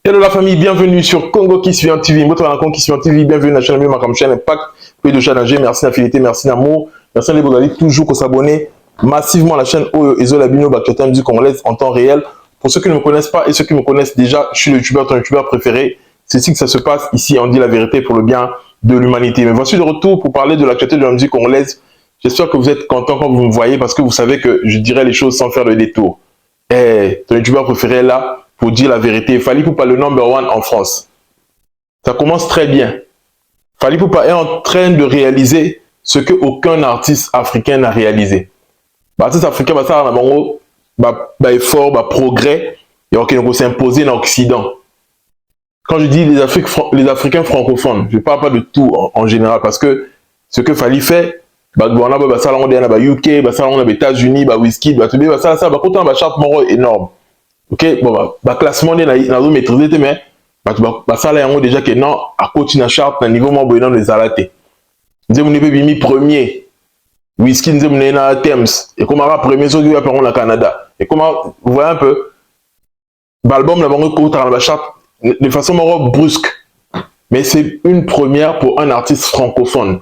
Hello la famille, bienvenue sur Congo qui suit en TV. Votre rencontre qui suit en TV, bienvenue dans la chaîne comme chaîne Impact. Puis de challenger, merci d'infinité, merci d'amour. Merci de vous aller toujours s'abonner massivement à la chaîne Ezo Labino Bakchata musique congolaise en temps réel. Pour ceux qui ne me connaissent pas et ceux qui me connaissent déjà, je suis le youtubeur, ton youtubeur préféré. C'est ici que ça se passe. Ici, on dit la vérité pour le bien de l'humanité. Mais voici de retour pour parler de l'actualité de la musique congolaise. J'espère que vous êtes content quand vous me voyez parce que vous savez que je dirais les choses sans faire de détour. Ton youtubeur préféré est là pour dire la vérité. Fally Ipupa le number one en France. Ça commence très bien. Fally Ipupa est en train de réaliser ce que aucun artiste africain n'a réalisé. L'artiste africain va faire un effort, progrès, et on va s'imposer dans l'Occident. Quand je dis les Africains francophones, je ne parle pas de tout en général, parce que ce que Fally fait, on a ça en UK, on a les États-Unis, Wizkid, ça va charte énorme. Ok, bon, classement on a maîtrisé, mais ça là déjà que non, à côté de charte à niveau moins bon les alatés. Nous avons mis premier, Wizkid nous avons na Thames et comme on premier sur qui va au Canada. Et comment vous voyez un peu, l'album là on côté dans la charte de façon brusque, mais c'est une première pour un artiste francophone.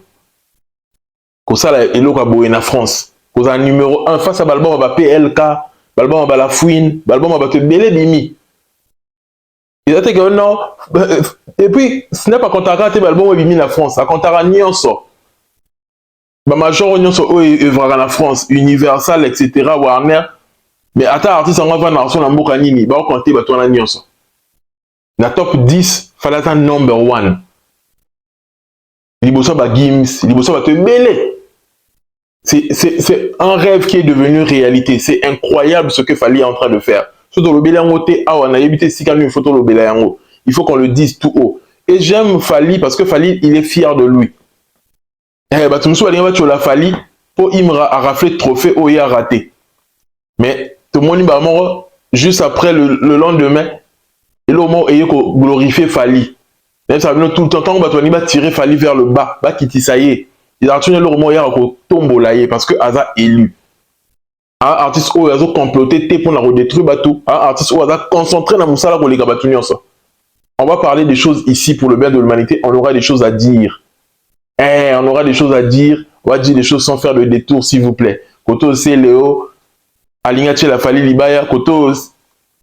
Comme ça là, il est en France. Comme un numéro 1 face à l'album on va PLK. Balbon va la fouine, balbon va te belé bimi. Il a dit que non. Et puis, ce n'est pas quand tu as raté balbon va bimi la France. Quand tu as raté Nyonso. Major Nyonso œuvrera en France, Universal, etc. Warner. Mais à ta artiste, on va voir dans Mboka Nini. Bah, on compte toi na Nyonso. Na top 10, fallait un number 1. Liboso ba Gims, Liboso va te belé. C'est un rêve qui est devenu réalité. C'est incroyable ce que Fally est en train de faire. Surtout le Bélango, il faut qu'on le dise tout haut. Et j'aime Fally parce que Fally, il est fier de lui. Tu me souviens, tu l'as Fally pour Imra a raflé le trophée où il a raté. Mais tout le monde, juste après le lendemain, il a glorifié Fally. Même ça tout le temps, il va tirer Fally vers le bas, qui ça y est. Il a tué le roman hier parce que Aza élu. Un artiste qui a comploté pour la redétruire bateau. Un artiste qui a concentré dans Moussala pour les gabatunions. On va parler des choses ici pour le bien de l'humanité. On aura des choses à dire. On aura des choses à dire. On va dire des choses sans faire de détour, s'il vous plaît. Koto c'est Léo. Alignachi la Fally Libaya. Koto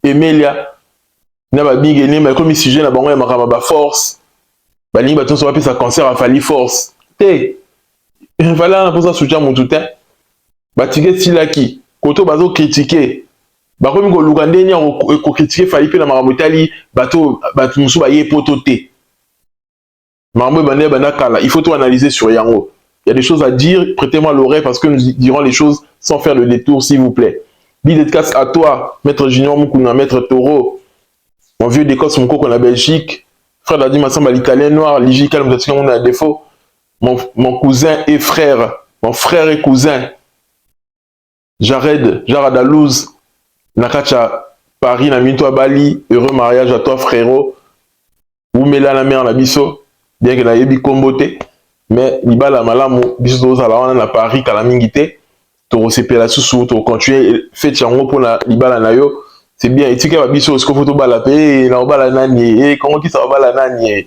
Emelia. N'a big ene mais comme sujet na bango ya makaba force. Balingi baton so sa cancer à Fally force. Voilà pour ça soutien mon toutin. Batike silaki koto bazo critiquer. Ba comme ko lugande ni ko critiquer Fally pe na maramotali bato musu ba ye pototé. Maramo bande bana kala, il faut tout analyser sur yango. Il y a des choses à dire, prêtez-moi l'oreille parce que nous dirons les choses sans faire de détour s'il vous plaît. Big dédicace à toi, Maître Junior Mukuna, Maître Toro. Mon vieux d'Écosse mon coco en Belgique. Frère Dadi Massamba l'italien noir, Ligi Calme on a défaut. Mon cousin et frère, mon frère et cousin, Jared Alouz, Nakacha, Paris, Namito à Bali, heureux mariage à toi frérot, Oumela la mère, la biso, bien que la yebi comboté, mais Liba la malamu, biso à Paris, Kalamingité, Toro CP la sous, Toro continuer, fait chango pour la Liba la nayo, c'est bien, et tu sais, biso, ce qu'il faut tout balaper, na obala nani, et comment qui ça va la nani,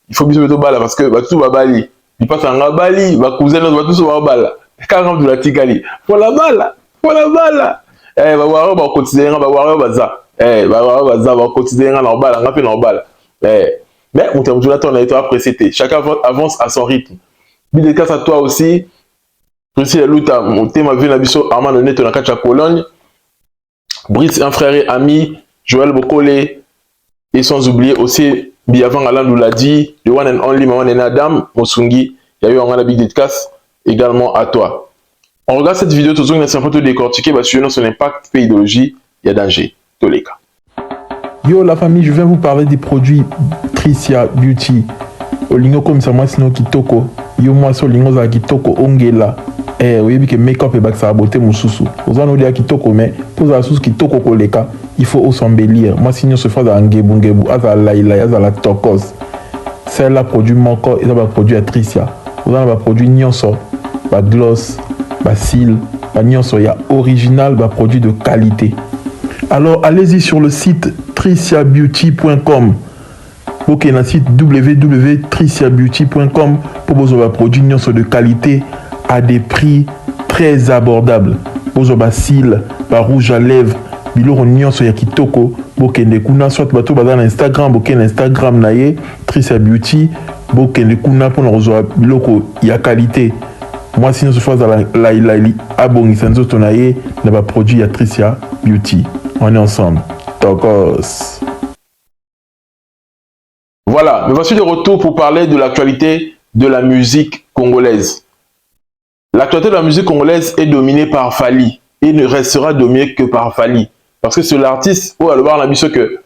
il faut bien se mettre parce que tout va bali. Il passe en Bali, va cousin va tout se va bala. Quand tu la tikali, faut la balle. Va voir va cotiser, va voir baza. Va voir baza, va cotiser en balle, on a fait en balle. Mais on t'a on a été apprécié. Chacun avance à son rythme. Dédicace à toi aussi. Merci la lutte, mon thème vu la biso Armand Honnête dans la Pologne. Brice, un frère et ami, Joël Bokole et sans oublier aussi Biavang Alain nous l'a dit, the one and only Maman et Adam, Mosungi, il y a eu un big dédicace également à toi. On regarde cette vidéo, tout le monde est un peu décortiqué, parce que son impact et idéologie, il y a danger, tous les cas. Yo la famille, je viens vous parler des produits Tricia Beauty. Olingo comme ça, moi sinon Kitoko. Yo moi so lingo za Kitoko Ongela. Oui, que make-up et ça a beauté mon sous. Vous en avez Kitoko, mais pour la sous Kitoko koleka, il faut s'embellir. Moi sinon se fait un ngebu, aza laila, aza la tokos. Celle-là produit Moko, et ça va produire Tricia. Vous en avez produit Nyonso, ba gloss, ba cils, ba Nyonso, il y a original, ba produit de qualité. Alors allez-y sur le site triciabeauty.com. Ok, dans le site www.triciabeauty.com pour vos produits de qualité à des prix très abordables. Vos cils, rouge à lèvres, biloko nyonso ya kitoko, bokende kuna soit bato bazana Instagram, bokende Instagram naye Tricia Beauty, bokende kuna pour kozwa biloko ya qualité. Moi sinon ce fois la abongisa nzoto naye na ba produit ya Tricia Beauty. On est ensemble. Tokos. Voilà, nous voici de retour pour parler de l'actualité de la musique congolaise. L'actualité de la musique congolaise est dominée par Fally et ne restera dominée que par Fally. Parce que c'est l'artiste où on a vu que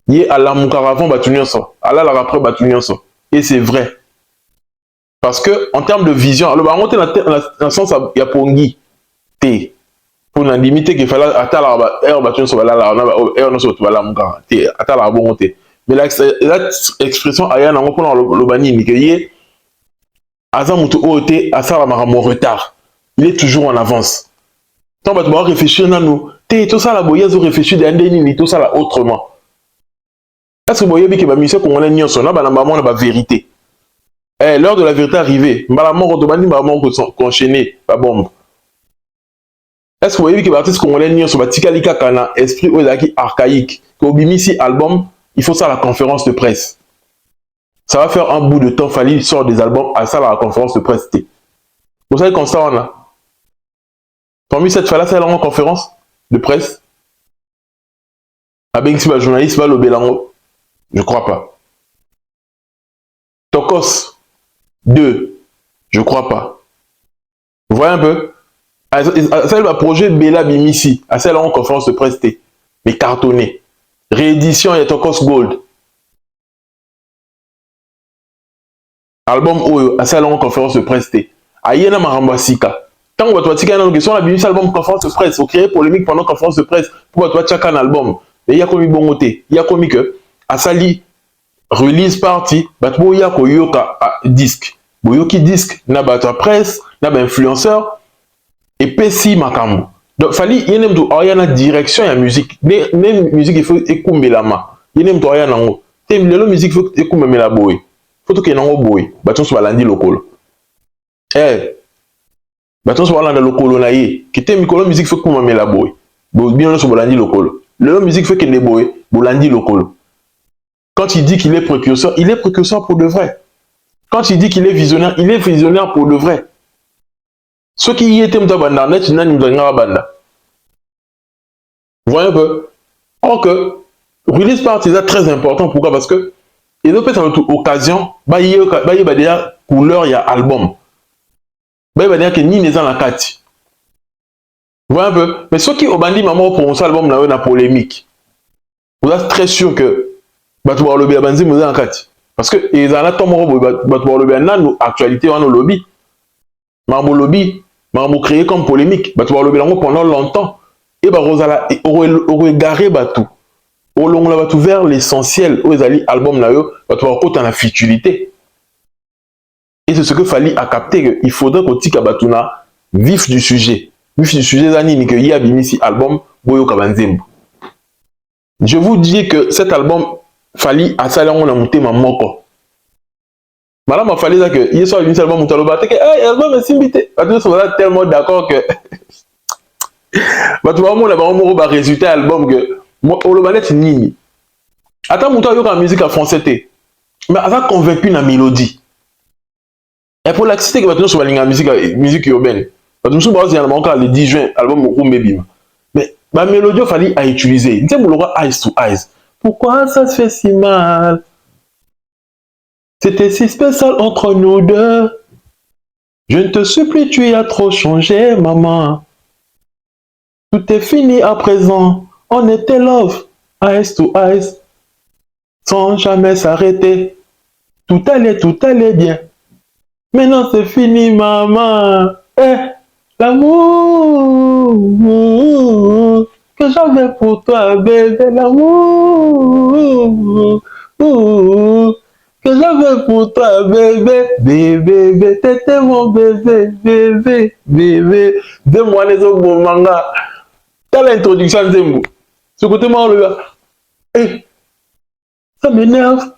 il est à la moukaravon batunianso, à la après batunianso. Et c'est vrai. Parce que en termes de vision, alors on est dans le sens il y a Pongi T pour la limiter qu'il fallait attendre la batunianso là là on a sur la mouka T attendre la bon T. Mais l'expression aya na ngopona le bani ni que yé azamutu ote asala maramo retard. Il est toujours en avance. Tant que tu vas réfléchir à nous, tout ça la boyeuse réfléchir d'un tout ça là autrement. Est-ce que vous voyez que ma mission qu'on a n'y son là, la vérité. L'heure de la vérité arrivée, la mort automatiquement enchaîné, la bombe. Est-ce que vous voyez que l'artiste qu'on a n'y son batikalika kana esprit ozaki archaïque que au bimisi album, il faut ça à la conférence de presse. Ça va faire un bout de temps, Fally sort des albums à ça à la conférence de presse. Vous savez comme ça on a. Parmi cette fois-là, c'est la conférence de presse. Avec un journaliste, va le Bélango. Je crois pas. Tokos 2. Je crois pas. Vous voyez un peu? C'est le projet Bella Bimisi. C'est la conférence de presse. Mais cartonné. Réédition, il y a Tokos Gold. Album Oyo. C'est la conférence de presse. Ayena Marambasika. Tant que tu as une question, la Bimisi album conférence de presse, vous créez polémique pendant conférence de presse pour que tu aies un album. Mais il y a comme bon côté, il y a comme que Asali release party, il y a un disque. Boyoki disque, na ba presse, na ba influenceur et pesi makambo. Donc Fally il y a une direction ya musique. Même musique il faut écouter la main. Il y a une nango. Tem lelo musique faut écouter la boy. Faut que nango boy. Baton so balandi lokolo. Baton so balanda lokolo na ye. Kité mikolo musique faut écouter la boy. Bo bien so balandi lokolo. Le musique fait qu'il est boy, bolandi lokolo. Quand il dit qu'il est précurseur pour de vrai. Quand il dit qu'il est visionnaire pour de vrai. Ceux qui y étaient banda net, ils n'ont pas banda. Vous voyez un peu? Or que release party c'est très important. Pourquoi? Parce que ils ont fait cette occasion, bah il y a déjà couleur, il y a album. Bah il y a déjà que ni les gens la carte. Vous voyez un peu? Mais ceux qui ont bandit maman pour un album na polémique. Vous êtes très sûr que tu vas le bien banzi vous en carte. Parce que ils en a tant moro tu vas le bien dans actualité dans nos lobby. Mambo lobby, mambo créé comme polémique. Tu vas le bien pendant longtemps. Et bah Rosala aurait garé tout. Au long là tu vers l'essentiel où ils allaient album là yo, tu vas côté la futilité. Et c'est ce que Fally a capté qu'il faudrait que tika batuna vif du sujet. Vif du sujet zani que y a bimisi album boyo kabanzembo. Je vous dis que cet album Fally a salé on a monté ma moko. Madame a fallu ça que hier soir bimisi album mutalo baté que album est simbité. Parce que tellement d'accord que bah tu vois moi là on va résultat album que moi le ballet nini. Attends mutalo yo ka musique en français té. Mais a convaincu na mélodie. Et pour l'accepter que maintenant sur la musique urbaine. Parce que nous sommes encore le 10 juin album Rumbebima. Mais ma mélodie Fally a utilisé. Tu sais mon eyes to eyes. Pourquoi ça se fait si mal? C'était si spécial entre nous deux. Je ne te supplie, tu as trop changé, maman. Tout est fini à présent. On était love, eyes to eyes. Sans jamais s'arrêter. Tout allait bien. Maintenant c'est fini, maman. L'amour que j'avais pour toi, bébé, l'amour que j'avais pour toi, bébé, t'étais mon bébé. Deux mois les autres manga. T'as l'introduction de Zembo. Ce côté moi, le gars, eh, ça m'énerve.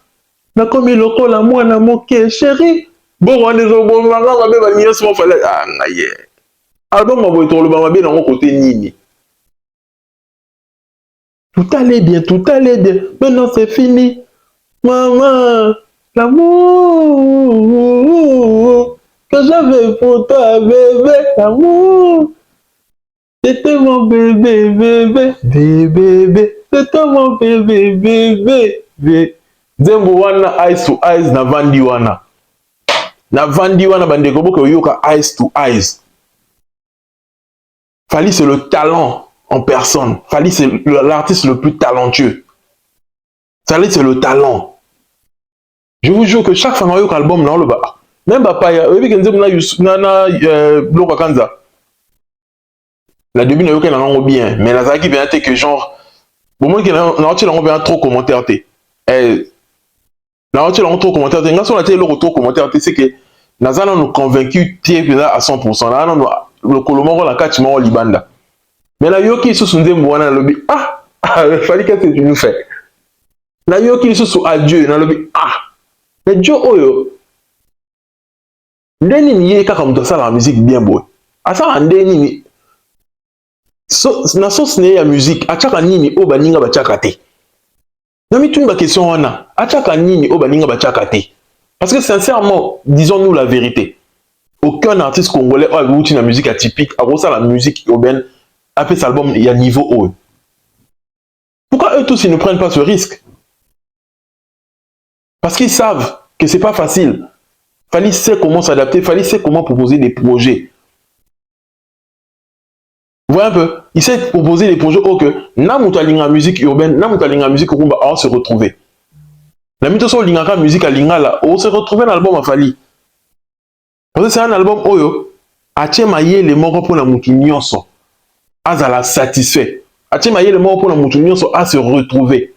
Na comme il a la moi, na moqué, chérie. Bon, on est au bon moment, on va même venir sur mon fallait. Ah, naïe. Alors, moi, je vais le bien dans mon côté Nini. Tout allait bien, tout allait bien. Maintenant, c'est fini. Maman, l'amour que j'avais pour toi, bébé, l'amour. C'était mon bébé, bébé, bébé, c'était mon bébé, bébé, bébé. Zembo wana eyes to eyes na vandi wana. Na vandi wana bandeko boko yoka eyes to eyes. Fally c'est le talent en personne. Fally c'est l'artiste le plus talentueux. Fally c'est le talent. Je vous jure que chaque fois que yoka album na le ba. Même papa ya oyebi kenze na Bloka Kanza. La début na yoka na ngo bien, mais la zaki bien que genre au moins que na tu bien trop commentaire té. Là, tu as trop commentaire. Quand on a été le retour commentaire, c'est que Nazana nous convaincu à 100%. Là, le Colombo, la 4 mois au Libanda. Mais la Yoki se sont dit, moi, lobby. Ah, il fallait que tu nous fais. La Yoki se sont adieu, dans le lobby. Ah, mais Dieu, oh yo. Ndeni ni comme ça la musique bien beau. À ça, ndeni ni. Na sauce ne ya musique. À chaque nini, oh baninga ba chakate. Nami tu une question wana. Achaka nini o baninga bachaka te. Parce que sincèrement, disons-nous la vérité. Aucun artiste congolais a eu une musique atypique, a ça la musique urbaine, a fait cet album il y a niveau haut. Pourquoi eux tous ils ne prennent pas ce risque? Parce qu'ils savent que c'est pas facile. Fally sait comment s'adapter, Fally sait comment proposer des projets. Vous voyez un peu? Il sait proposer des projets où que na musique urbaine, na musique rumba, on se retrouver. La mythos lingaka musique à lingala, on se retrouver dans l'album à Fally. Parce que c'est un album oyo, atie maye les morts pour la mutu nyonso, azala satisfait. Atie maye les morts pour la mutu nyonso, à se retrouver.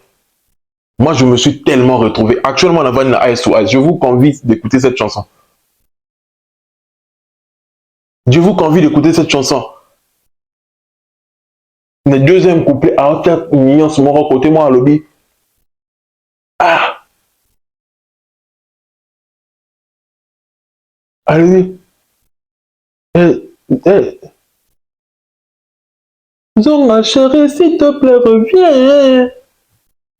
Moi, je me suis tellement retrouvé. Actuellement, on a une Eyes to Eyes. Je vous convie d'écouter cette chanson. Je vous convie d'écouter cette chanson. Le deuxième couplet, à hauteur nyonso, mon côté, moi, à lobby. Ah! Allez, Zonga chérie, s'il te plaît, reviens.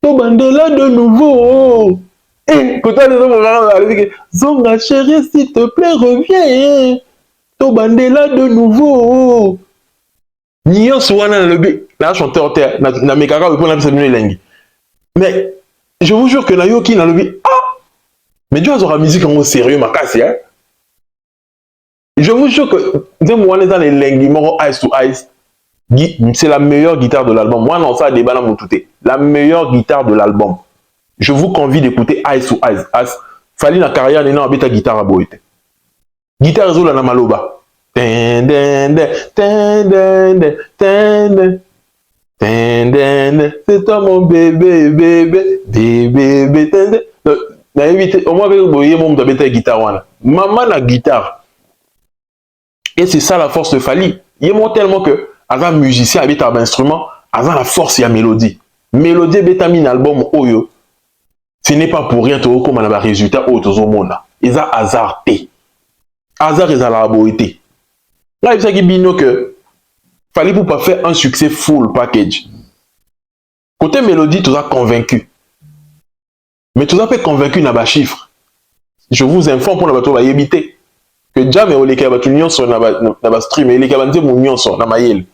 Tobandela de nouveau. Quand les hommes Zonga chérie, s'il te plaît, reviens. Tobandela de nouveau. Nyon Swana le B. Là, chanteur terre. Na mekaka, pour la langue. Mais, je vous jure que na yoki na le B. Ah! Mais Dieu aura musique en sérieux, ma casse, hein. Je vous jure que, dès moi, on est dans les langues, moro Eyes to Eyes. C'est la meilleure guitare de l'album. Moi, non, ça a débat dans mon touté. La meilleure guitare de l'album. Je vous convie d'écouter Eyes to Eyes. Fally na carrière, n'est pas ta guitare à boïte. Guitare zola na maloba. C'est toi mon bébé, bébé, bébé. Au moins, vous voyez mon bébé guitare. Maman la guitare. Et c'est ça la force de Fally. Il est tellement que, avant musicien, avec un instrument, avant la force, il y a mélodie. Mélodie, bétamine, album, oyo. Ce n'est pas pour rien, tout comme on a un résultat, au tout le monde. Ils ont hasard. Hasard, ils ont la beauté. Là, il s'agit de que Fally pour pas faire un succès full package. Côté mélodie, tu as convaincu. Mais tu as fait convaincu dans les chiffres. Je vous informe pour la bateau, éviter. Que Jam et Oleka batu nyonso na stream et les kabante mon nyonso na mayel.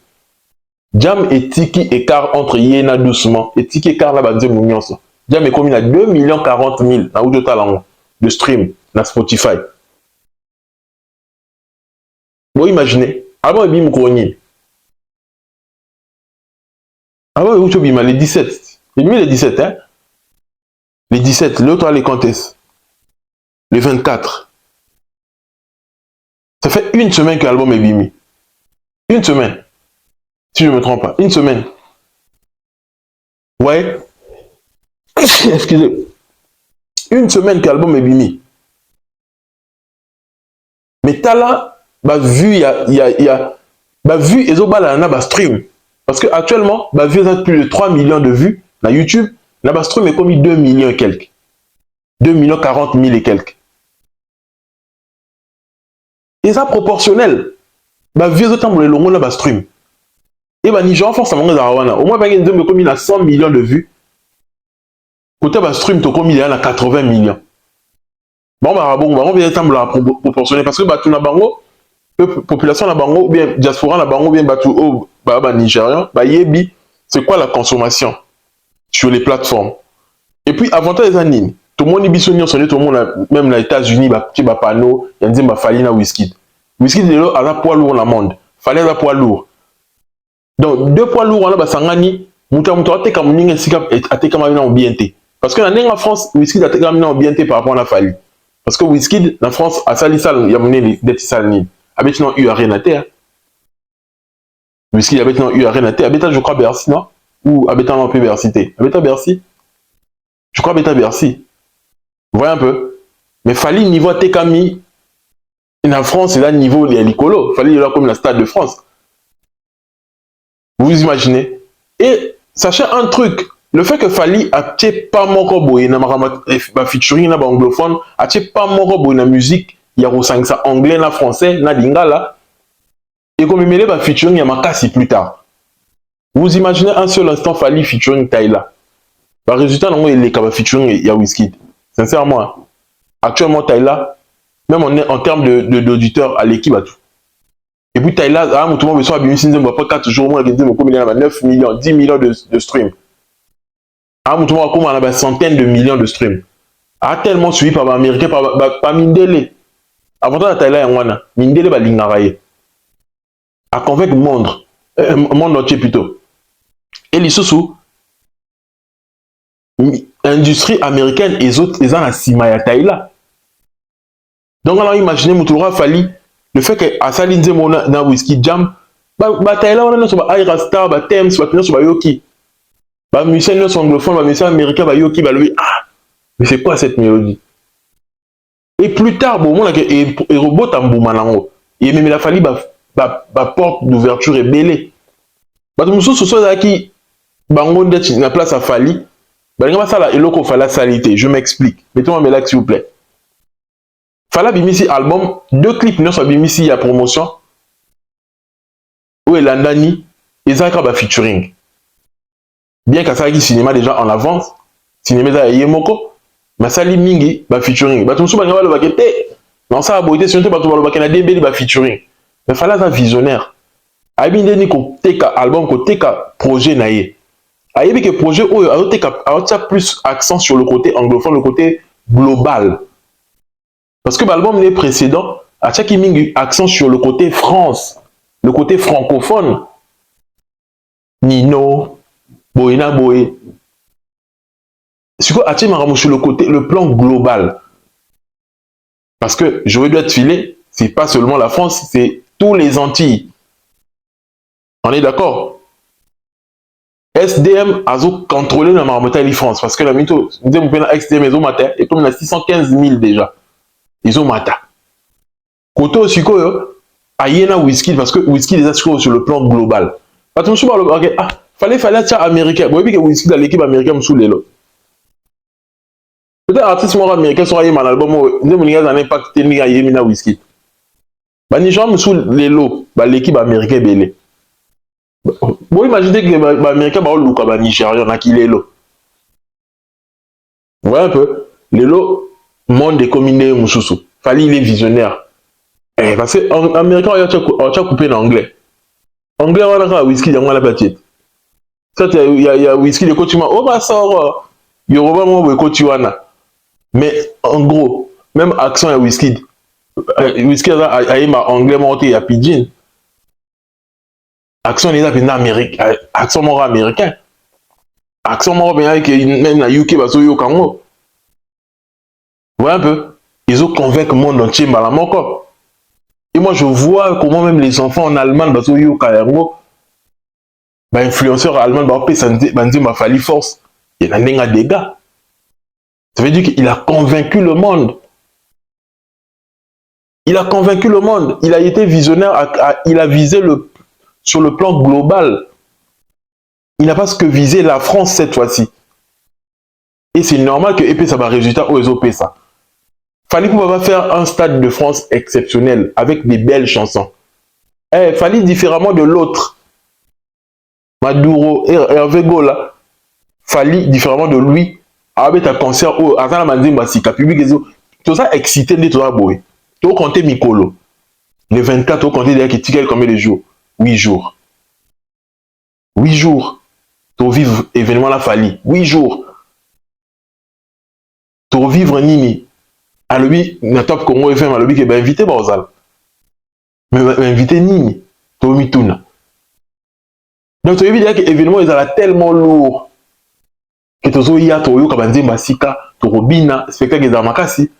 Jam et Tiki écart entre Yena doucement et Tiki écart la bande mon nyonso. Jam est commis à 2 40 000 na audio talent de stream na Spotify. Bon imaginez, avant bim kronyi. Avant où tu bim les 17. Les 17 hein. Les 17, l'autre les comtesses. Les 24. Ça fait une semaine que l'album est bimé. Une semaine. Si je ne me trompe pas. Une semaine. Ouais. Excusez. Une semaine que l'album est bimé. Mais t'as là, bah vu, il y a bah vu, et zo bala na bah stream. Parce que actuellement, bah, vieux a plus de 3 millions de vues dans YouTube. La stream est commis 2 millions et quelques. 2 millions 40 000 et quelques. Et ça proportionnel. Bah, vieux autant pour les longs là, stream. Et bah, Nigeria force à mon gars, au moins, bah, il y a commis 100 millions de vues. Côté bah, stream, tu as commis 80 millions. Bon, bah, on vient de proportionner parce que bah, tout na bango, population na bango, bien diaspora na bango, bien batou, bah, Nigérian, bah, yebi, c'est quoi la consommation sur les plateformes. Et puis, avantage des années, tout le monde est bisogné, tout le monde, même les États-Unis, bah, petit bah, panneau, il y a des falli na whisky. Whisky, c'est là, à la poids lourd dans le monde. Fallait la poids lourd. Donc, deux poids lourds, on a bah, sangani, mouta, a été comme une sika, a été comme une BNT. Parce que en France, whisky a été comme une BNT par rapport à la falli. Parce que whisky, en France, à Salissal, il y a mené des petits salines. Avec non, eu à rien à terre. Whisky, avec non, eu à rien à terre. Avec je crois, Bercy, non? Ou avec un peu Bercy. Avec Bercy? Je crois avec Bercy. Vous voyez un peu? Mais fallait niveau Tekami. En France, là, niveau les Licolo. Fallait là comme la Stade de France. Vous vous imaginez? Et sachez un truc. Le fait que Fali a pas mon robot et na featuring na anglophone, a pas mon robot na musique, il y a ça anglais na français na lingala. Et comme il mêle ba featuring, il y a makasi plus tard. Vous imaginez un seul instant Fali featuring Tyla. Le résultat non il est featuring il y a Wizkid. Sincèrement, actuellement Tyla, même en termes d'auditeurs à l'équipe à tout. Et puis Tyla, tout le monde me soit bien, si on ne pas 4 jours, moi, il y a 9 millions, 10 millions de streams. Tout le monde a des centaines de millions de streams. A tellement suivi par les Américains, par Mindele. Avant de Tyla, Mindele va l'ignorer. A convaincre le monde entier plutôt. Et les sous l'industrie américaine et les autres, ils ont la cima à Tyla. Donc, alors, imaginez, tout le monde a fallu. Le fait qu'à Saline Zemona dans Whisky Jam, Tyla, on a sur Aira Star, Thames, sur Yoki. Musiciens anglophones, musiciens américains, Yoki, mais c'est quoi cette mélodie? Et plus tard, bon, on a et robot tamboumanango. Et même il a fallu porte d'ouverture est belée. Parce que nous sommes qui bangon d'être la place à Fali. Je m'explique. Mettez-moi mes likes s'il vous plaît. Fala Bimisi album, 2 clips non sur Bimisi il y a promotion. Où est l'Andani et Zaka featuring. Bien qu'à ça qui cinéma déjà en avance, cinéma Yemoko, mais ça li mingi featuring. Tout le monde va le baqueter. Non ça a beauté si on te bat le baquet na DB featuring. Mais Fala ça visionnaire. Abinde ni ko teka album ko teka projet naie. Ayebi que projet où a plus accent sur le côté anglophone, le côté global. Parce que l'album précédent a chaque accent sur le côté France, le côté francophone. Nino, Boina Boé. Sur le côté, le plan global. Parce que je dois te filer, c'est pas seulement la France, c'est tous les Antilles. On est d'accord? SDM a contrôlé la Marmotali France. Parce que la mytho, nous avons SDM et matin, et comme on a 615 000 déjà. Ils ont matin. Côté aussi, il y a Whisky, parce que Whisky les a sur le plan global. Parce que je me fallait être américain. Vous voyez que Whisky dans l'équipe américaine sous les lots. Peut-être artiste américain sera un album, nous avons un impact technique à Yemina Whisky. Nigeria sous les lots, l'équipe américaine belé. Vous imaginez que les Américains vont le Nigeria, on a qui les lots. Vous voyez un peu, les lots, monde est combiné Moussoussou. Fallait il est visionnaire. Parce que en américain, on a coupé en anglais. Anglais, on a Whisky, il y a la platine. Ça, il y a Whisky, le coach, oh, bah, sort, il y a vraiment le coach, mais en gros, même accent à Whisky. Whisky, il y a anglais, il y a pidgin. Accent, il y a américain. Accent mort américain. Accent mort américain, même la UK, parce que yo Kango. Vous voyez un peu? Ils ont convaincu le monde entier, malamment encore. Et moi, je vois comment même les enfants en Allemagne, parce que yo Kango, influenceurs allemands, m'a fallu force. Il y a un dégâts. Ça veut dire qu'il a convaincu le monde. Il a convaincu le monde. Il a été visionnaire. Il a visé sur le plan global. il n'a pas ce que visait la France cette fois-ci. Et c'est normal que EP ça va résultat aux OP ça. Fallait pouvoir faire un stade de France exceptionnel avec des belles chansons. Fallait différemment de l'autre. Maduro, Hervé Gola, fallait différemment de lui. Avec un concert où Azana Manzimba Sika, public, tout ça excité de tout ça boy. Tout compter Mikolo. Le 24, tout compter derrière qui tient combien de jours? 8 jours. 8 jours. Pour vivre événement la fallait. 8 jours. Pour vivre Nini. À lui, na top Congo FM, à lui qui est invité Barzal. Mais invité Nini. Pour Mituna. Donc, tu veux dire que l'événement est tellement lourd. Que tu as Toyo Kabanzimba Sika, Torobina, spectacle de Makasi.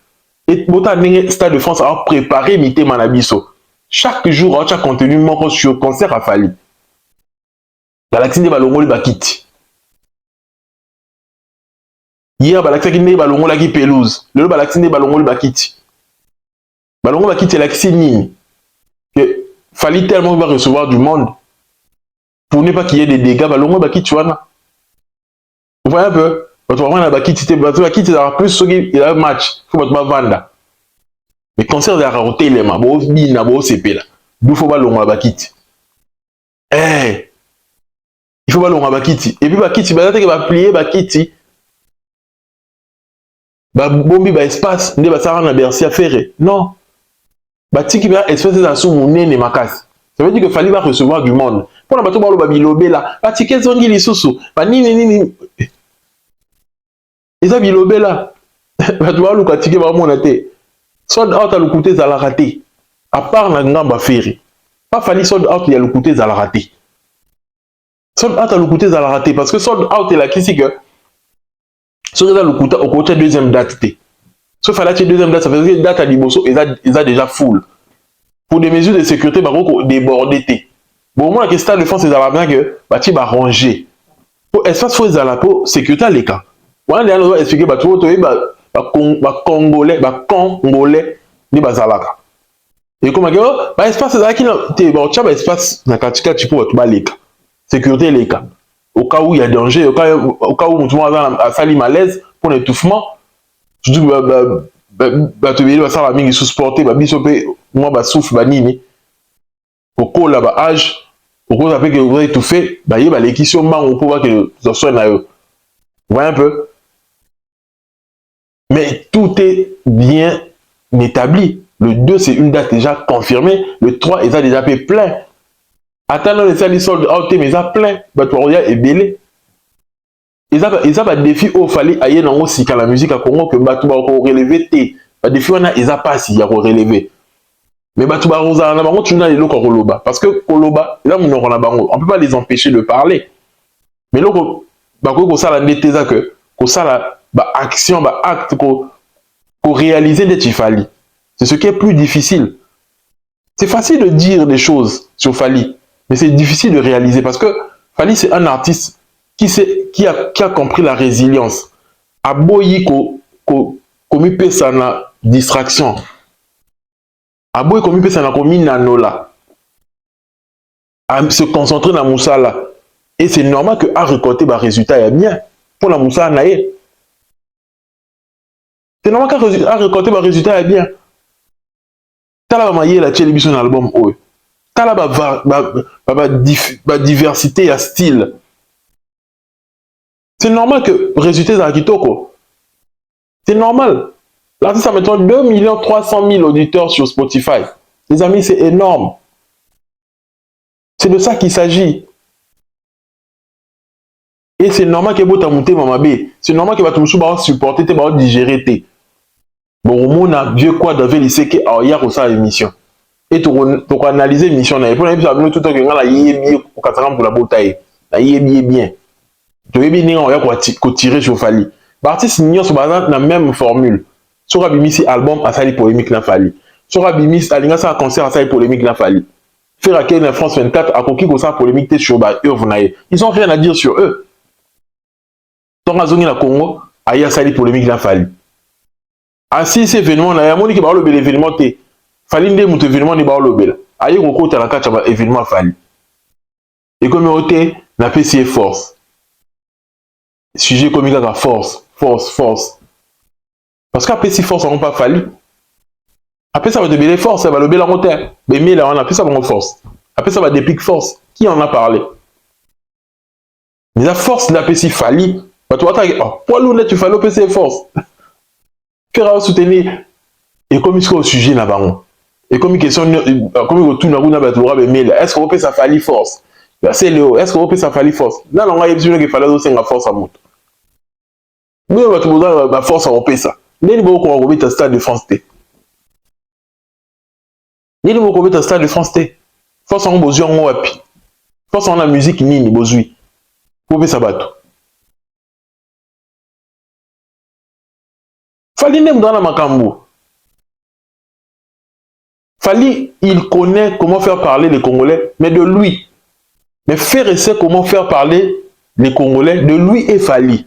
Et Bota Stade de France a préparé Mité Manabiso. Chaque jour, chaque contenu manque sur concert à Fali. Galaxy de Balongo Bakiti. Hier, Galaxy de Balongo Laki Pelouse. Le Galaxy de Balongo Bakiti. Balongo Bakiti est l'axi que Fali tellement va recevoir du monde. Pour ne pas qu'il y ait des dégâts, Balongo Bakiti, vous voyez un peu? Quand on va Bakiti, il aura plus il a un match. Il faut pas vendre. Mais concert de la rareté, il est là. Il faut d'où faut pas l'on Bakiti. Il faut pas l'on Bakiti. Et puis Bakiti, il va plier Bakiti. Bombi espace, il va s'arranger à Bercy à faire. Non. Bakiti va espace de sous mon nez et ma casse. Ça veut dire qu'il fallait va recevoir du monde. Pour la bateau le bilobé là, Bakiti zongi les sous. Ni. Et ça bilobé là. Tu vois le katike va mon até. Sold out à le côté à la raté. À part la ngamba ferry. Pas fallu sold out il y a le côté à la raté. Sold out à le côté à la raté parce que sold out est là qui c'est que sur le côté au côté deuxième date. Sauf à la deuxième date ça veut dire date à Liboso et ça déjà full. Pour des mesures de sécurité Maroko débordé. Bon moi la question de France c'est ça bien que bati va ranger. Pour espace faut la pour sécurité les cas. On a expliqué ba tout Congolais ni bazalaka. Et comme espace là qui espace na katika tu peux ba leka. Sécurité les cas. Au cas où il y a danger, au cas où tout le monde a sali malaise pour l'étouffement, je dis tu veux ça va mingi sous sporter ba bisope moi ba souffle ba nini. Au col là ba âge, au col avec que vous étouffé, ba yé ba l'équision man pour voir que ça soit na yo. Vous voyez un peu? Mais tout est bien établi. Le 2, c'est une date déjà confirmée. Le 3, il a déjà fait plein. Attendant les salles soldes out, mais il a plein. Batoria est belé. Ils ont un défi où il fallait aller dans aussi quand la musique à Congo que Batouba a relevé. Le défi, on a, ils ont pas si il y a relevé. Mais Batouba Rosa, on a tu n'as les locaux Koloba. Parce que Koloba, là, on ne peut pas les empêcher de parler. Mais là, on ça la nétéza que ça la action, acte pour réaliser des Tifali. C'est ce qui est plus difficile. C'est facile de dire des choses sur Fali, mais c'est difficile de réaliser parce que Fali, c'est un artiste qui a compris la résilience. Aboyi komi pesa na distraction. Aboyi komi pesa na komi nanola. À se concentrer dans Moussala. Et c'est normal que à récolter le résultat est bien pour la Moussala naïe. C'est normal qu'à récolter le résultat est bien. T'as la maille la télévision album oh. T'as la diversité à style. C'est normal que le résultat est kitoko. C'est normal. L'artiste a maintenant 2 300 000 auditeurs sur Spotify. Les amis, c'est énorme. C'est de ça qu'il s'agit. Et c'est normal que vous monté mamabé. C'est normal que vous supporter, vous digérer. Bon, on a vieux quoi d'avait lycée qui a hier aussi l'émission. Et pour analyser l'émission, pour l'émission, tout le temps que on a yé pour la bataille. La yé bien. Tu veux bien on a tirer sur Fali. L'artiste ignore sur la même formule. Sur Abimisi album à sali polémique na Fali. Sur Abimisi alinga sa concert à sali polémique na Fali. Faire à quel France 24 a conquis ça polémique sur ils ont rien à dire sur eux. Tant à Zongi la Congo, a sali polémique na Fali. Ah si c'est événement là, il y a mon qui va le bel événement té. Fali ndé mon événement ni ba le bel. Aïe ko ta la kacha événement Fali. Et comme on était na pesi force. Sujet comme la force. Parce qu'après si force on pas fallu. Après ça va te bêler force, ça va le bêler en terre. Mais là on a fait ça pour force. Après ça va dépliquer force. Qui en a parlé? Mais la force de la pesi fallu. Bah toi pour l'ounet tu fallait pesi force. Faire soutenir et comme il au sujet là bas. Et comme question comme tout na kuna ba toura be mail. Est-ce qu'on peut ça fallu force? C'est Léo, est-ce qu'on peut ça fallu force? Non non, il y a besoin que fallait aussi la force à monter. Mais on va trouver la force à repérer ça. Nini boko ko ngobita stade de France T. Nini boko ngobita stade de France T. Force en besoin en wapi. Force en la musique nini besoin. Pour faire ça bateau. Fali nem dans la makambo. Fali, il connaît comment faire parler les Congolais, mais de lui. Mais faire essayer comment faire parler les Congolais, de lui et Fali.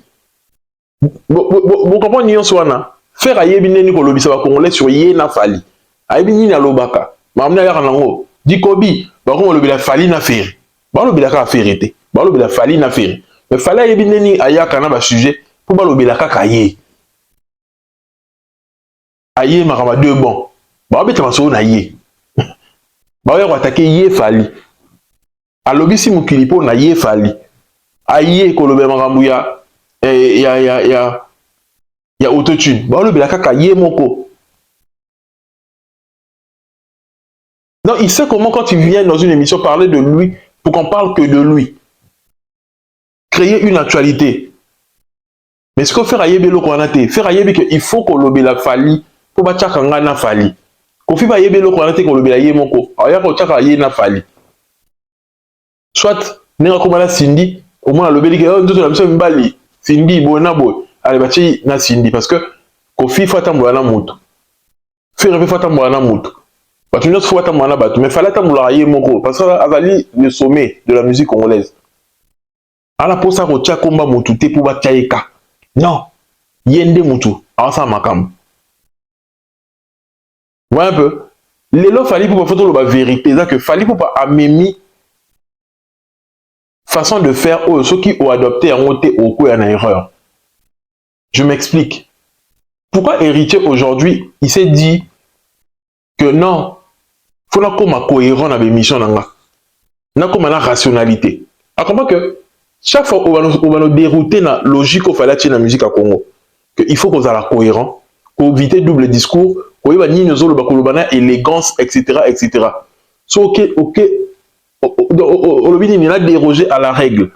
Vous comprenez Swana? Faire ayebi neni ko lobisa ba Congolais sur ye na Fali. Ayebi nini na lobaka. Mamna ya kanango. Dikobi, ba ko lobila Fali na faire. Ba lobila ka faire te. Ba lobila Fali na faire. Mais Fali ayebi neni ayaka na ba sujet pour ba lobila ka kaye. Aye makama deux bon. Ba beta maso na ye. Ba ya ko attaquer ye Fali. Alobisi mukilipo na ye Fali. Aye ko lobela makambu ya autotune. Bah, le Belaka yé moko. Non, il sait comment quand il vient dans une émission parler de lui, pour qu'on parle que de lui. Créer une actualité. Mais ce qu'on fait à Yébé Lokoanate, faire à Yébé qu'il faut qu'on l'obé la fali, pour battre Kanga na fali. Qu'on fait à Yébé Lokoanate qu'on l'obé la yé moko. Alors, il y a qu'on tchaka yé na fali. Soit, n'est-ce pas Cindy, au moins l'obé li que, nous la mission mbali. Cindy, bonabo. Allez, bah, na Cindy, parce que Kofi Fatambo na moto. Faire Fatambo na moto. Bah, tu n'as pas Fatambo na bateau, mais fallait tamboula yé moko. Parce que Azali, le sommet de la musique congolaise. À la posa ko tia komba motu te pour bataika. Non. Yende motu. Alors ça makam. Voilà un peu. Lelo fallait pour faire la vérité. C'est que fallait pour pas amémi façon de faire ceux qui ont adopté en côté au coup en erreur. Je m'explique. Pourquoi héritier aujourd'hui, il s'est dit que non, il faut qu'on soit cohérent dans l'émission. Il faut qu'on ait la rationalité. Alors comment que chaque fois qu'on va nous dérouter dans la logique qu'il fallait dans la musique à Congo, il faut qu'on soit cohérent, qu'on évite double discours, qu'on ait une élégance, etc. etc. So, ok, on a dérogé à la règle.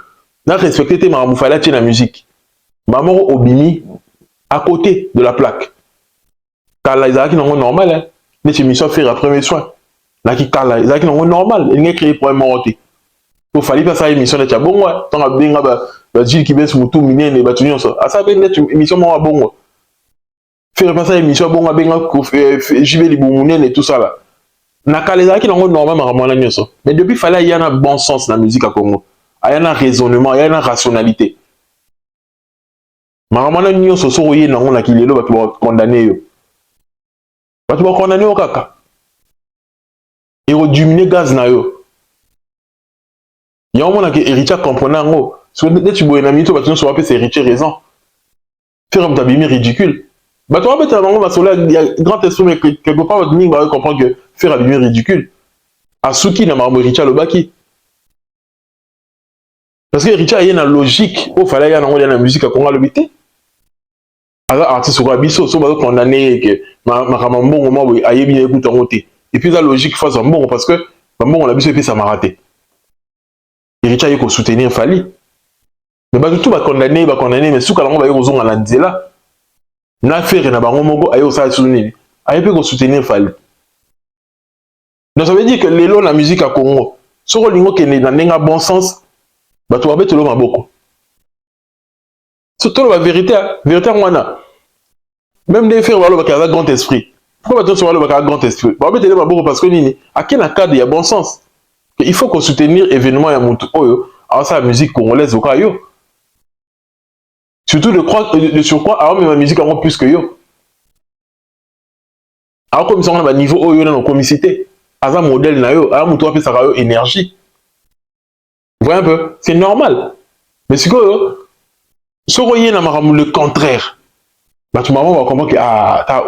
On a respecté tes marabouts, il fallait dans la musique. Maman Obimi, à côté de la plaque. Car les gens qui sont normal, les émissions faire après mes soins. Là qui kala, les gens qui sont normal, ils n'ont créé pour un monter. Il fallait pas ça émission de bon ouais, tant à bien bah Gilles qui baisse tout miner les bâtiments ça. À ça ben émission moi bon. Faire pas ça émission bon bien j'y vais les boumounen et tout ça là. Na kala les gens qui sont normal maman la nyoso. Mais depuis fallait il y a un bon sens dans la musique à Congo. Il y a un raisonnement, il y a une rationalité. Maman la nyoso so yé na on a qui les lo ba condamner yo. Ba tu condamner au kaka. Et au diminuer gaz na yo. Il y a un moment que héritier comprenant sur des tu bois n'ami toi tu ne sauras pas c'est héritier raison. Faire un tabimi ridicule. Bah toi peut-être un va soler il y a grand esprit mais quelque part votre ligne va comprendre que faire un tabimi ridicule. Asuki na marmo héritier le baki. Parce que héritier il y a une logique au fallait y a dans la musique à Congo le bité. Alors artiste sur abisso so va condamner que ma ramambo moi oui ayebi écoute en côté. Et puis la logique face en bon parce que bon on a biso et puis ça m'a raté. Héritier il faut soutenir Fali. Mais bah tout va condamner, mais sous quand on va y rejoindre la nzela. Na faire na bango moko ayo ça soutenir. Ayo peut soutenir Fali. Donc ça veut dire que l'élo la musique à Congo, sur le lingo qui est dans un bon sens, bah tu vas mettre le maboko. Surtout la vérité, vérité moi même des faire voilà qui a grand esprit. Pourquoi tu sur le grand esprit? Bah mettre le maboko parce que nini, à quel cadre il y a bon sens. Il faut qu'on soutenir événement ya mutu oyo, alors ça la musique congolaise au kayo. Surtout de surcroît, alors même la musique encore plus que yo. Alors comme ça on a un niveau oyo dans nos comicités. Asa modèle na yo, alors mutu ape ça yo énergie. Vous voyez un peu? C'est normal. Mais ce que, si vous voyez le contraire, bah, tout le monde va comprendre que, ah, t'as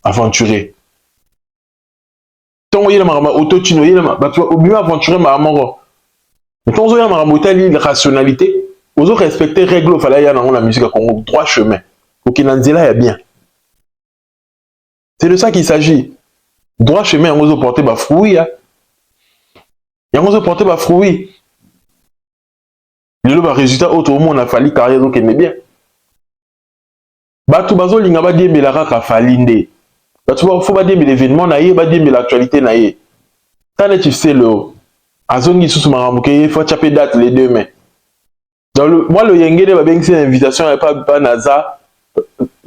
aventuré. Si vous voyez autotune, bah, tu vas oublier aventurer, ma maman. Mais quand vous avez la rationalité, vous avez respecté les règles, il fallait y avoir la musique à Congo, droit chemin. Pour qu'il y ait bien. C'est de ça qu'il s'agit. Droit chemin, vous avez porté des fruits. Vous avez porté des fruits. Le résultat, autre monde a fallu carrière, donc il est bien. Batu bazo linga ba die melara ka falinde. Batu ba faut ba die l'événement na ye, ba die l'actualité na ye. Tant tu sais le azongi sous maramuke, il faut taper date les deux mains. Dans le moi le yengede ba bengi c'est invitation et pas naza.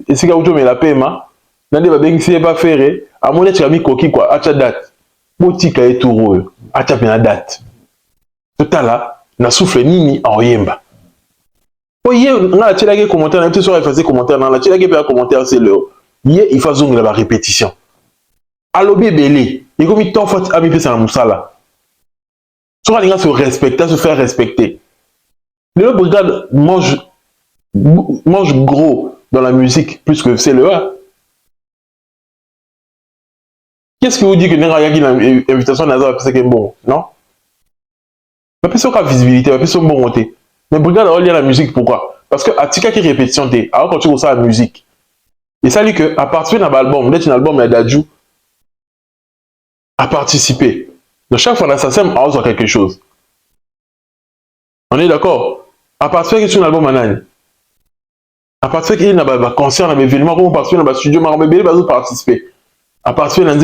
Et c'est quand me la paiement. Nande ba bengi c'est pas faire à mon être ami koki quoi, acha date. Botika et touro. Acha pena date. Total là, na souffle nini en yemba. Oye, na tu as commentaire, na tu sur effacer commentaire, na tu as commentaire c'est le hier il faut zonger la répétition. Alobi belé, il comme il t'en faut ami fait ça na musala. Sur les gars se respecter, se faire respecter. Le brigade mange gros dans la musique plus que c'est le A. Qu'est-ce que vous dites que n'a rien une invitation Nazar c'est que bon, non? La personne qui a visibilité, la personne bon côté. Mais regarde, on lit la musique, pourquoi? Parce que à tika qui répétition, alors quand tu vois ça la musique, et ça dit que à partir d'un album, d'être un album, il y a Dadju à participer. Donc chaque fois, ça sème à quelque chose. On est d'accord? À partir de un album, à partir qu'il y a un concert, un événement, comme on participe dans un studio, on va participer. À partir d'un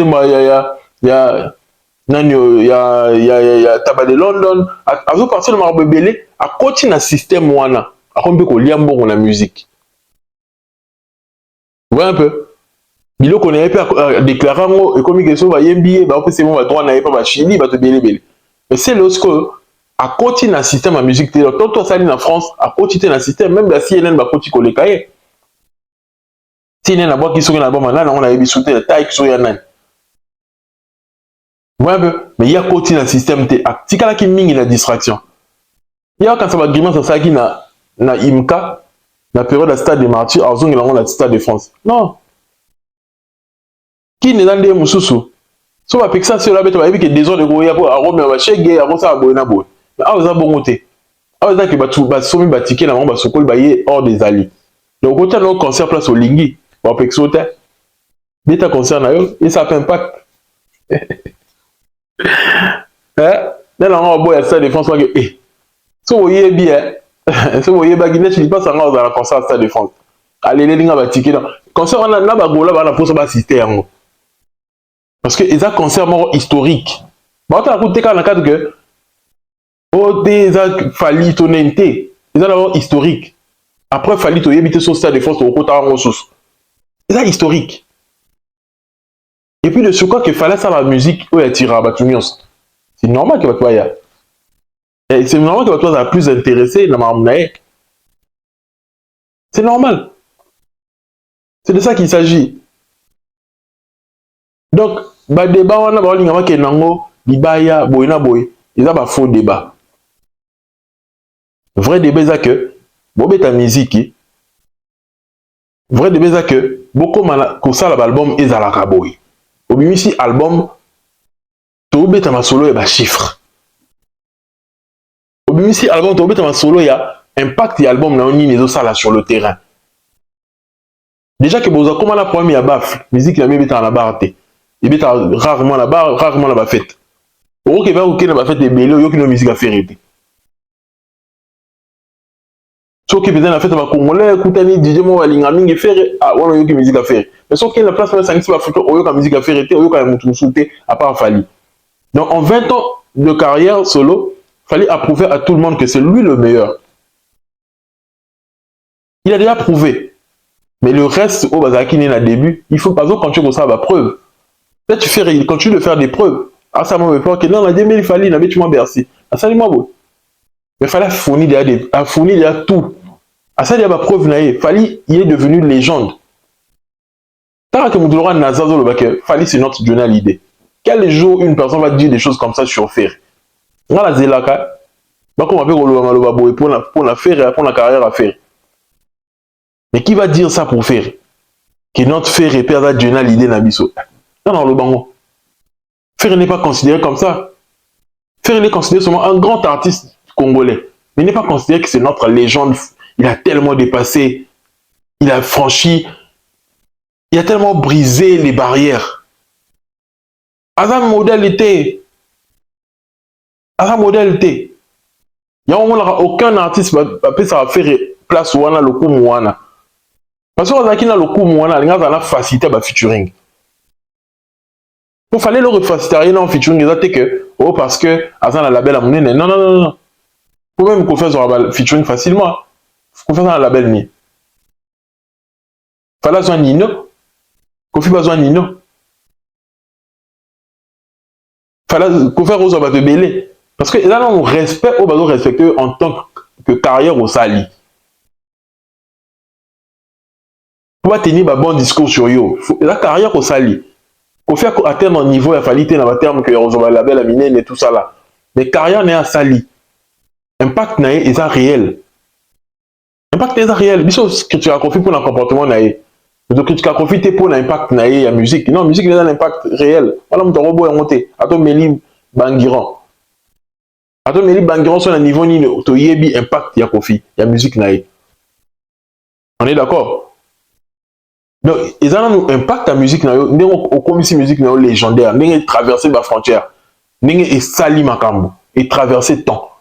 il y a Taba de London, à partir de Marbe Belé, à côté d'un système wana, à combien qu'on lit bon la musique. Vous voyez un peu? Il qu'on avait pas déclaré et comme il va y MBA, bah c'est bon, va droit n'avait pas Chili, va te belé. Mais c'est lorsque à côté d'un système à musique, toi ça en France, à côté d'un système, même la CNN va côté coller cahier. CNN a boîte qui sont un album là, on avait bisouté la taille qui sont un. Ouais, mais il y a côté dans le système T. Si quelqu'un qui mine la distraction. Il y a quand ça va grimper ça qui na IMCA, la période de stade des martyrs, alors il a la stade de France. Non. Qui n'est dans des moussous. Si on va piquer ça sur la bête, on va dire que des autres goya pour arôme mais on va checker avant ça à boina boy. Mais ah vous avez bon côté. Ah vous avez que batu somi batiquer la mamba sokol bailler hors des alliés. Donc côté nos concert place au Lingui, on va piquer sauter. Beta concert na yo et ça fait impact. Là, on va voir ça défense. Eh, si vous voyez bien, si vous voyez bien, je ne dis pas ça dans la concert à Stade de France. Allez, les gens vont ticket. Concert, on a là, on a pour ça assister. Parce que ils ont concert historique. Bah, on a écouté quand on a que oh, des falli tonalité. Ils ont d'abord historique. Après, falli to habiter sur Stade de France au côté en ressources. Ils ont historique. Et puis, de ce quoi qu'il fallait ça la musique, où il tire à Batunios. C'est normal que tu ailles. C'est normal que tu sois plus intéressé dans ma monnaie. C'est normal. C'est de ça qu'il s'agit. Donc, le débat, on a parlé de Nango, Libaya, Boyna Boy. Ils ont un faux débat. Vrai débat, c'est que, Bobé ta musique, vrai débat, c'est que, beaucoup de ça, l'album est à la Kaboy. Au milieu ici, album, Tobé ta solo et chiffre. Au milieu ici, album, Tobé ta solo, il y a impact de l'album, on y a ça là sur le terrain. Déjà que vous avez comment la première baffe, musique la même dans la barre, il est rarement la barre, rarement la fête. Au Québec, vous avez fait des belles, vous avez musique à faire. Sauf que peut-être la fête va congolais, écoutez, DJ Mo, Lingami, et faire, ah, on a eu musique à faire. Mais sauf qu'il y a la place, ça va faire, on a eu musique à faire, on a eu musique à part Fali. Donc en 20 ans de carrière solo, il fallait approuver à tout le monde que c'est lui le meilleur. Il a déjà prouvé. Mais le reste, au Bazaki n'est pas début, il faut pas quand tu as la preuve. Là, tu fais, continue de faire des preuves. Ah, ça m'a fait peur que non, on a dit, mais il fallait, il avait tu m'as bercé. Ah, ça, il m'a beau. Mais il fallait fournir déjà tout. Ah, ça, il y a ma preuve, il fallait, il est devenu une légende. Tant que Moudouloura Nazazo, le bac, fallait, c'est notre journal idée. Quel jour une personne va dire des choses comme ça sur faire? Dans la Zelaka, Bah, comment on appelle Maloba Boy pour la faire, pour la carrière à faire. Mais qui va dire ça pour faire? Que notre faire et perdre Dieu l'idée Nabiso. Non, non, le bango. Faire n'est pas considéré comme ça. Faire est considéré seulement un grand artiste congolais. Mais n'est pas considéré que c'est notre légende. Il a tellement dépassé, il a franchi, il a tellement brisé les barrières. Azam modalité. Azam modalité. Il y a aucun artiste qui va faire place ou le coup mouana. Parce que on a le coup mouana, il y a facilité à featuring. Il fallait le refaciliter en featuring, exactement que, oh, parce que Azam a la label à mon non, non, non, non. Vous pouvez même qu'on fasse un featuring facilement. Qu'on fasse un label ni. Fallait besoin Nino. Kofi besoin Nino. Fallait qu'on fasse aux abattus belé. Parce que là, on respecte, on doit respecter en tant que carrière au sali. Pour tenir un bon discours sur yo, la carrière au sali. Qu'on fait atteindre un niveau, il fallait tenir un terme que on label à miner et tout ça là. Mais carrière n'est à sali. Impact n'est est réel. Impact est réel. Bisous que tu as confié pour un comportement naïf. Donc tu as profité pour l'impact naïf la musique. Non, la musique est un impact réel. Voilà mon robot est monté. Attends Meli Bangiran. Attends Meli Bangiran sur un niveau ni to yebi impact ya kofi, ya musique naïf. On est d'accord? Donc ils ont un impact à musique naïf. N'est au comme si musique naïf légendaire. N'est traverser la frontière. N'est sali makambo et traverser temps.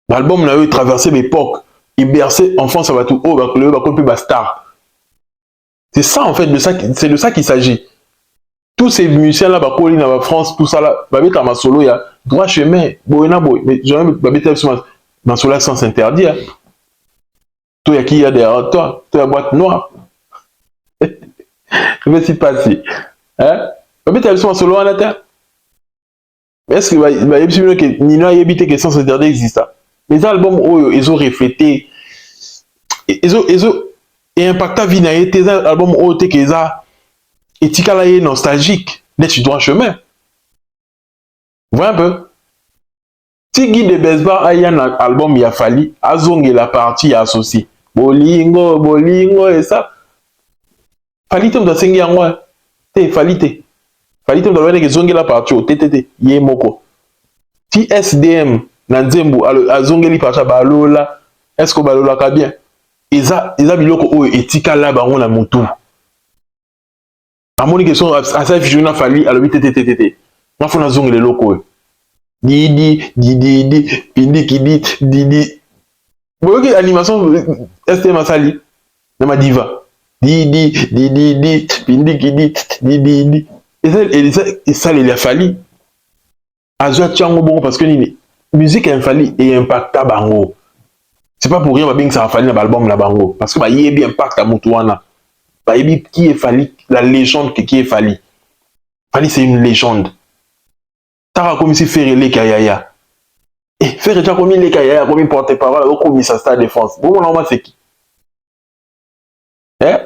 L'album naïf traversé l'époque. Il berçait enfant ça va tout haut, le va star. C'est ça en fait, c'est de ça qu'il s'agit. Tous ces musiciens là, Bakoli, dans la France, tout ça là, Babette à ma solo, il y a droit chemin, Boena Boy, mais j'aimerais Babette à ma solo sans s'interdire. Toi, il y a qui y a derrière toi, toi, la boîte noire. Je vais s'y passer. Hein? Babette à ma solo en atteint. Est-ce que Nino a évité que sans interdire existe? Les albums, ils ont reflété, ils ont impacté la vie, tes albums, qu'ils ont éthique là est nostalgique, d'être droit chemin. Vous voyez un peu? Si Guy de Besbar a un album, il a fallu, Azong et la partie associée. Bolingo, bolingo et ça. Falite de sengi en moi. Falite. Falite de l'ouest Zong et la partie. TTT. Yemoko. Si SDM, Nanzembo, Azong et la partie, Balola, est-ce que Balola ka bien? Eza biloko o etika là, on a mon tout. À mon question, à ça, je n'ai fallu à l'objet TTT. Moi, faut Zong les locaux. Didi, pindi qui dit, Didi. Vous voyez l'animation STM Asali, dans ma diva. Didi, pindi qui dit, Didi. Et ça, il a fallu. Azua Tchango bon, parce que la musique a fallu et impacta bango. C'est pas pour rien que ça a fallu dans l'album la bango. Parce que il y a bien impact à Moutouana. Il y a qui est fallu, la légende qui est fallu. Fallu, c'est une légende. Tara comme si faire les kayaya. Et faire déjà comme les kayaya, comme porte-parole, comme ça stade défense. Bon, normalement, c'est qui? Hein?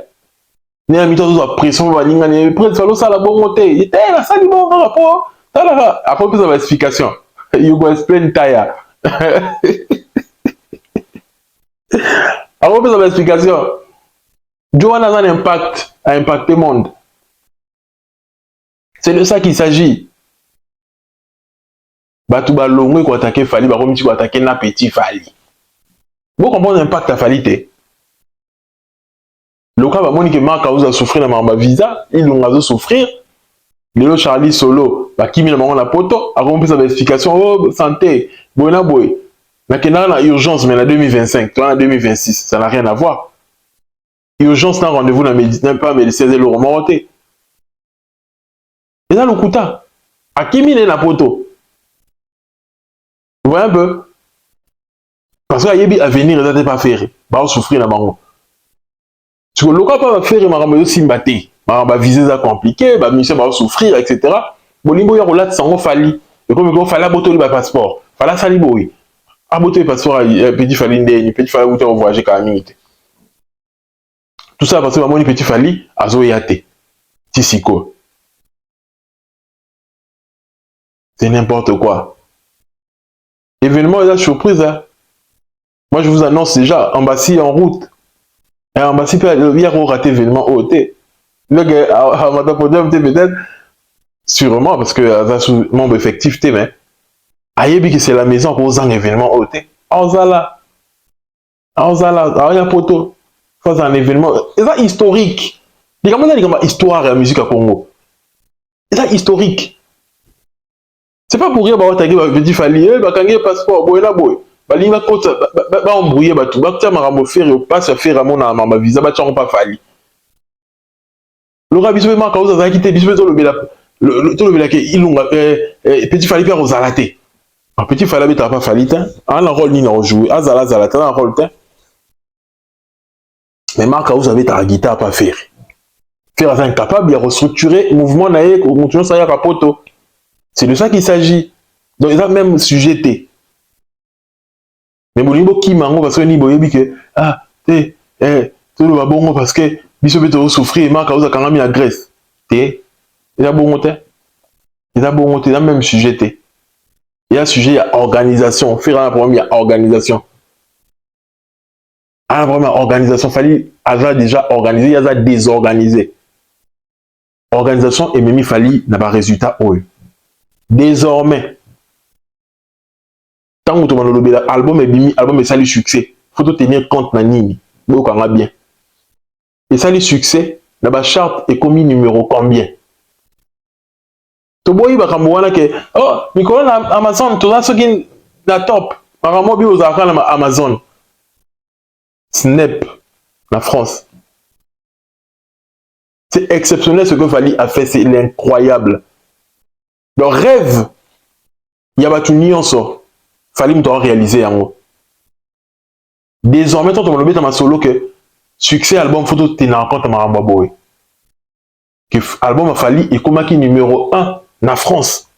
Né ami to zo pression va linga ne pression ça la bon monter. Il était là ça du bon rapport. Après plus de explication. You go explain tire. Après plus de explication. Joanna a un impact, a impacté le monde. C'est de ça qu'il s'agit. Batu ba longwe ko attaquer Fali, ba comme tu ko attaquer na petit Fali. Vous comprenez l'impact à Fali. Le cas va que Marc a souffrir dans ma visa, il a souffrir. Léo Charlie Solo, qui m'a la poto, a compris sa explication, oh, santé, bona boy. La kenara urgence, mais en 2025, toi en 2026, ça n'a rien à voir. Urgence n'a rendez-vous dans médecin, pas médecin, c'est le remonté. Et là, le kouta, à qui m'a la poto? Vous voyez un peu? Parce qu'il y a à venir, il n'a pas fait, va souffrir dans ma. Si le cas pas faire ma ramène aussi mbaté, ma viser ça compliqué, ma mission va souffrir, etc. Bolimbo ya relate sans fali. Et comme il fallait boto le passeport, fallait sali boy. A boto le passeport, petit fali ndé, petit fali boto voyager quand même. Tout ça parce que maman petit fali azo yate. Tisiko. C'est n'importe quoi. Événement, il y a surprise. Hein. Moi, je vous annonce déjà, Ambassi en route. Et Ambassi peut hier rater événement OT. Le gars, à ma podium, peut-être, sûrement, parce que c'est un membre effectif, mais ayebi que c'est la maison pour un événement OT. Ozala, il y a poto. C'est un événement, c'est historique. Les gars, c'est histoire de la musique à Congo. C'est historique. C'est pas pour rien, bah, petit fali, bah, quand il y a passeport, boy, là, boy. Bah, il va embrouiller, bah, tout. Bah, tiens, ma faire, passe, faire, ma visa, bah, tiens, pas fali. Le rabbi, c'est ma cause, ça a quitté, bisous, le bela, il l'ont, petit fali, faire aux alatés. Un petit fali, t'as pas fali, hein. Un rôle, ni non joué. Azala, t'as un rôle, hein. Mais ma cause, avait ta guitare à pas faire. Faire incapable, il a restructuré, mouvement, naïe, continuer, ça y a capoto. C'est de ça qu'il s'agit. Donc, il a même sujeté. Mais bon, qui mango parce que ni boyebi que ah, tout le bon parce que biso beto souffrir et marque cause quand la Grèce. Il a bon il a bon il a même sujeté. Il y a sujet, il y a organisation. Faire un problème, il y a organisation. Un problème, organisation. Fallait avoir déjà organisé, il y a désorganisé. Organisation et même il fallait n'a pas résultat. Désormais, tant que tu as l'album est ça le succès. Il faut tenir compte de nini. Bien. Et ça le succès, la charte est commis numéro combien? Tu vois, il va que oh, Nicolas Amazon, tu as ce qui est la top. Par exemple, aux Amazon. Snap, la France. C'est exceptionnel ce que Fali a fait, c'est incroyable. Le rêve, il y a une nuance. Fali me doit réaliser en haut. Désormais, tu as le dans solo que succès album photo tu n'as compte ma boy. Que album a Fali et comme qui numéro 1 en France.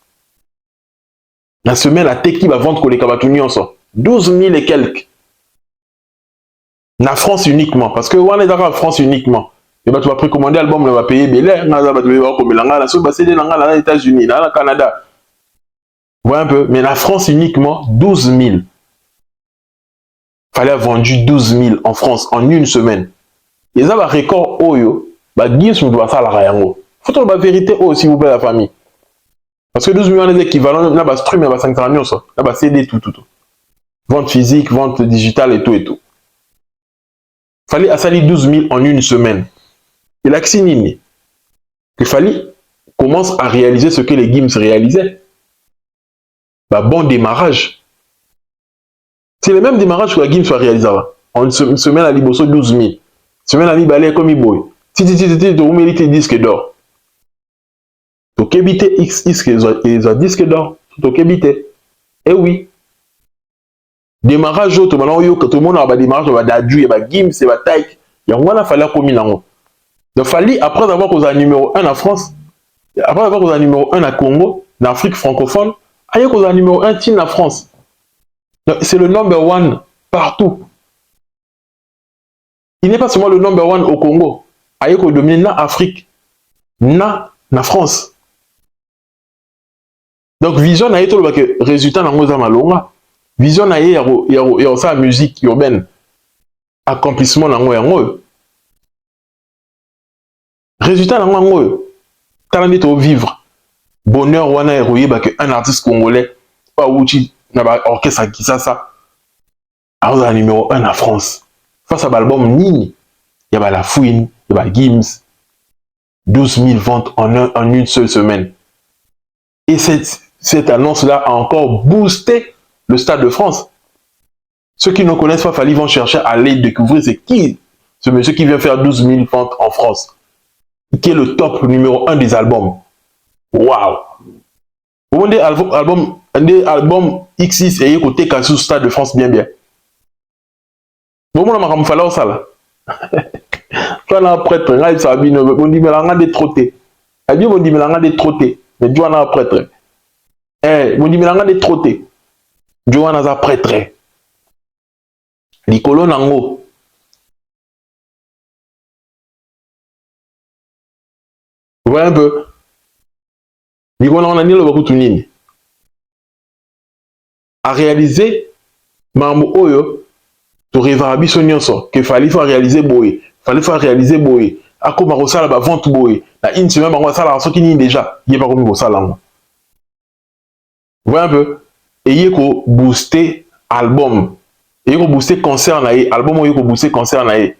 La semaine la tech qui va vendre les cabatonions 12 000 et quelques. En France uniquement parce que on est en France uniquement. Et bah tu vas précommander l'album, on va payer Belair, on va payer aux États-Unis, dans le Canada. Voilà un peu, mais la France uniquement 12 000. Fallait avoir vendu 12 000 en France en une semaine. Et ça va record Oyo, bah 10 doit ça la rayango. Faut trouver la vérité s'il vous plaît la famille. Parce que 12 millions est équivalent, là bas stream, là bas 500 millions, là bas CD tout. Vente physique, vente digitale et tout. Fallait assalir 12 000 en une semaine. Et là, il fallait commence à réaliser ce que les Gims réalisaient. Bah, bon démarrage. C'est le même démarrage que la Gims soit réalisé. En une semaine à Liboso 12 000. Semaine à Libalé comme il boy. Tu mérites disque d'or. Tu kébité X et disque d'or. Tu kébité. Eh oui. Démarrage, tout le monde a démarrage, il y a Dadu, il y a Gims, il y a Taïk. Il y a fallu commis là. Donc, fallait, après avoir causé un numéro 1 en France, après avoir causé un numéro 1 à Congo, en Afrique francophone, il y a causé un numéro 1 en France. C'est le number 1 partout. Il n'est pas seulement le number 1 au Congo. Il y a causé dominer l'Afrique, na France. Donc, vision a été le résultat dans le malonga. Vision a été la musique urbaine. Accomplissement dans le résultat dans le talent de vivre. Bonheur wana héroïe un artiste congolais pas outil na orchestre qui ça a numéro 1 en France. Face à l'album Nini, il y a la Fouine, il y a Gims, 12 000 ventes en une seule semaine. Et cette annonce-là a encore boosté le Stade de France. Ceux qui ne connaissent pas Fali vont chercher à aller découvrir c'est qui ce monsieur qui vient faire 12 000 ventes en France, qui est le top numéro 1 des albums. Waouh! Vous voyez album X6 et côté Kassou Stade de France bien. Vous voyez ma fala au sala. Toi là prêtre, là il s'habille, on dit mais là des trottés. Elle dit on dit mais là des trottés. Mais tu là prêtre. On dit mais là des trottés. Joana za prêtre. Likolo nango. Vous voyez un peu. Likolo on a ni le beaucoup tout nini. à réaliser mambo oyo to rêvera biso nyonso que fallait faire réaliser boy fallait faire réaliser boy akoma kosala ba vente boy na une semaine bango sala soki nini déjà yé pas comme kosala ngo vous voyez un peu et yé ko booster album et ko booster concert na ye album oyo ko booster concert na ye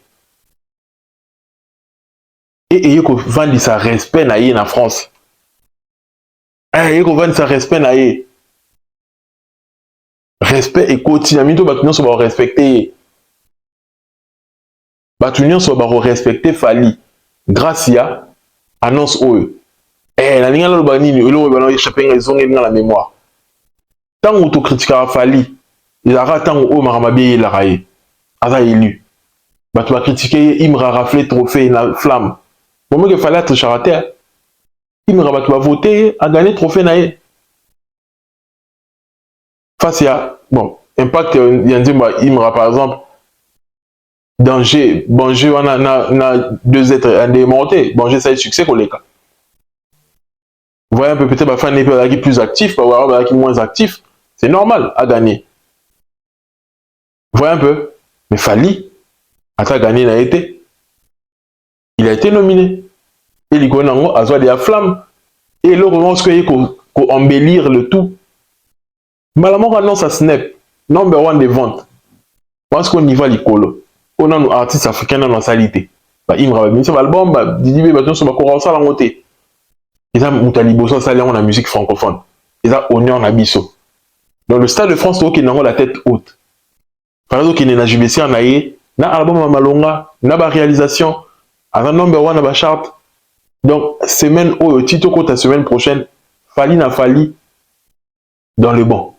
et yé ko vendre sa respect na ye na France yé ko vendre sa respect na ye respect et quotidien mito ba nyonso ba respecter bato nyonso respecter Fally grâce ya annonce oyo na ninga loloba nini eloko bana échappé ezongi nga la mémoire tango to critiquera Fally ezalaka tango oyo makambo bien yelaka ye aza élu bato bacritiquer Imra raflé trophée na flamme moment que Fally atrichaka te Imra bato bavote a gagné trophée na ye face ya bon impact ya nzemba Imra par exemple danger Banger on a deux êtres indémontés Banger ça a eu succès koleka vous voyez un peu peut-être fan n'est plus actif pas qui moins actif c'est normal à gagner vous voyez un peu mais Fally a gagné n'a été il a été nominé et l'Igonango a joué des flammes et le roman ce qu'il faut embellir le tout malamment annonce à Snap number 1 des ventes parce qu'on y va l'icolo on a nos artistes africains dans la salité Imra bien sûr album Didi Bé baton sur ma courant ça la montée ils ont Moutalibo ça on a musique francophone ils ont honneur na biso dans le stade de France qui n'a la tête haute par exemple qui n'est na JBC en aïe na album malonga na ba réalisation avant number 1 na ba charte donc semaine au Tito Kota semaine prochaine Fally na Fally dans le bon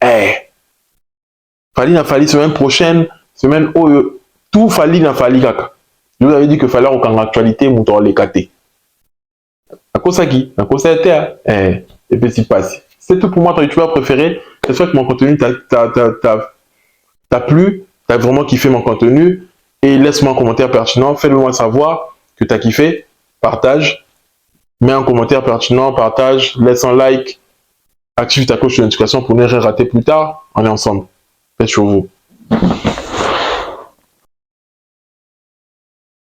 Fally na Fally semaine prochaine semaine au tout Fally na Fally kaka. Je vous avais dit que Fally en actualité mouton les caté. À cause qui, à cause terre, et petit passe. C'est tout pour moi ton youtubeur préféré. J'espère que mon contenu t'a plu, t'as vraiment kiffé mon contenu et laisse-moi un commentaire pertinent. Fais-le moi savoir que t'as kiffé. Partage, mets un commentaire pertinent, partage, laisse un like, active ta cloche de notification pour ne rien rater plus tard. On est ensemble. Faites sur vous.